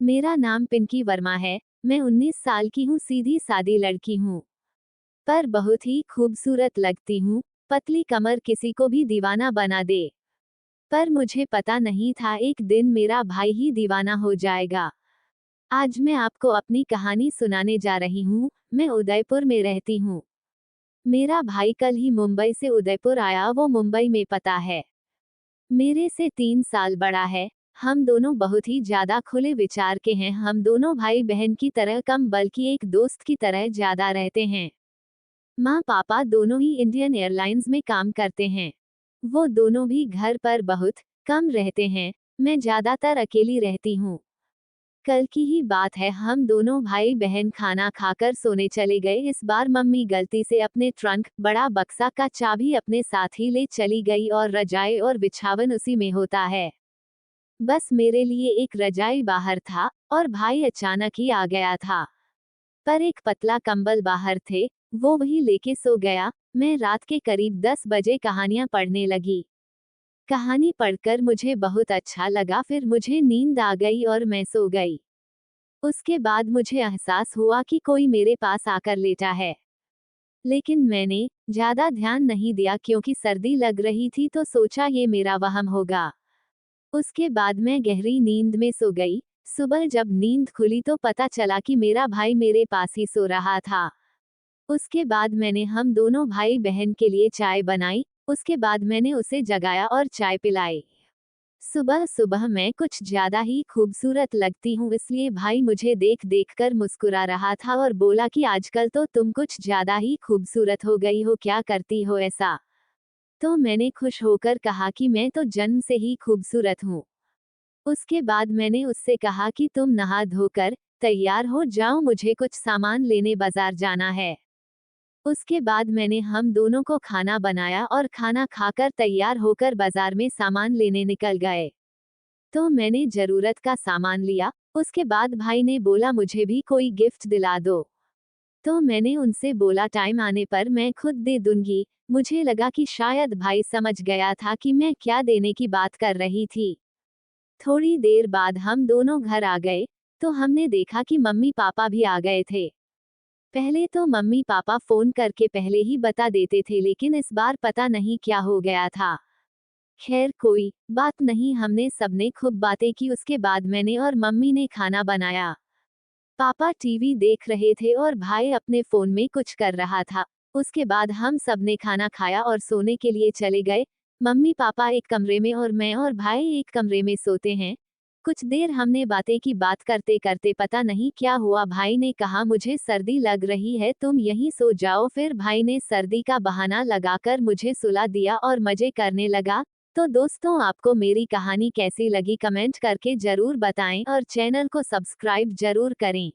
मेरा नाम पिंकी वर्मा है। मैं 19 साल की हूँ, सीधी सादी लड़की हूँ, पर बहुत ही खूबसूरत लगती हूँ। पतली कमर किसी को भी दीवाना बना दे। पर मुझे पता नहीं था एक दिन मेरा भाई ही दीवाना हो जाएगा। आज मैं आपको अपनी कहानी सुनाने जा रही हूँ। मैं उदयपुर में रहती हूँ। मेरा भाई कल ही मुंबई से उदयपुर आया। वो मुंबई में पता है। मेरे से 3 साल बड़ा है। हम दोनों बहुत ही ज्यादा खुले विचार के हैं। हम दोनों भाई बहन की तरह कम बल्कि एक दोस्त की तरह ज्यादा रहते हैं। माँ पापा दोनों ही इंडियन एयरलाइंस में काम करते हैं। वो दोनों भी घर पर बहुत कम रहते हैं। मैं ज्यादातर अकेली रहती हूँ। कल की ही बात है, हम दोनों भाई बहन खाना खाकर सोने चले गए। इस बार मम्मी गलती से अपने ट्रंक बड़ा बक्सा का चाबी अपने साथ ही ले चली गई और रजाई और बिछावन उसी में होता है। बस मेरे लिए एक रजाई बाहर था और भाई अचानक ही आ गया था। पर एक पतला कंबल बाहर थे, वो वही लेके सो गया। मैं रात के करीब 10 बजे कहानियां पढ़ने लगी। कहानी पढ़कर मुझे बहुत अच्छा लगा, फिर मुझे नींद आ गई और मैं सो गई। उसके बाद मुझे एहसास हुआ कि कोई मेरे पास आकर लेटा है, लेकिन मैंने ज्यादा ध्यान नहीं दिया क्योंकि सर्दी लग रही थी, तो सोचा ये मेरा वहम होगा। उसके बाद मैं गहरी नींद में सो गई। सुबह जब नींद खुली तो पता चला कि मेरा भाई मेरे पास ही सो रहा था। उसके बाद मैंने हम दोनों भाई बहन के लिए चाय बनाई। उसके बाद मैंने उसे जगाया और चाय पिलाई। सुबह सुबह मैं कुछ ज्यादा ही खूबसूरत लगती हूँ, इसलिए भाई मुझे देख देख कर मुस्कुरा रहा था और बोला कि आजकल तो तुम कुछ ज्यादा ही खूबसूरत हो गई हो, क्या करती हो ऐसा। तो मैंने खुश होकर कहा कि मैं तो जन्म से ही खूबसूरत हूँ। उसके बाद मैंने उससे कहा कि तुम नहा धोकर तैयार हो जाओ, मुझे कुछ सामान लेने बाजार जाना है। उसके बाद मैंने हम दोनों को खाना बनाया और खाना खाकर तैयार होकर बाजार में सामान लेने निकल गए। तो मैंने जरूरत का सामान लिया। उसके बाद भाई ने बोला मुझे भी कोई गिफ्ट दिला दो। तो मैंने उनसे बोला टाइम आने पर मैं खुद दे दूंगी। मुझे लगा कि शायद भाई समझ गया था कि मैं क्या देने की बात कर रही थी। थोड़ी देर बाद हम दोनों घर आ गए, तो हमने देखा कि मम्मी पापा भी आ गए थे। पहले तो मम्मी पापा फोन करके पहले ही बता देते थे, लेकिन इस बार पता नहीं क्या हो गया था। खैर कोई बात नहीं, हमने सबने खूब बातें की। उसके बाद मैंने और मम्मी ने खाना बनाया। पापा टीवी देख रहे थे और भाई अपने फोन में कुछ कर रहा था। उसके बाद हम सबने खाना खाया और सोने के लिए चले गए। मम्मी पापा एक कमरे में और मैं और भाई एक कमरे में सोते हैं। कुछ देर हमने बातें की। बात करते करते पता नहीं क्या हुआ, भाई ने कहा मुझे सर्दी लग रही है, तुम यहीं सो जाओ। फिर भाई ने सर्दी का बहाना लगाकर मुझे सुला दिया और मजे करने लगा। तो दोस्तों, आपको मेरी कहानी कैसी लगी कमेंट करके जरूर बताएं और चैनल को सब्सक्राइब जरूर करें।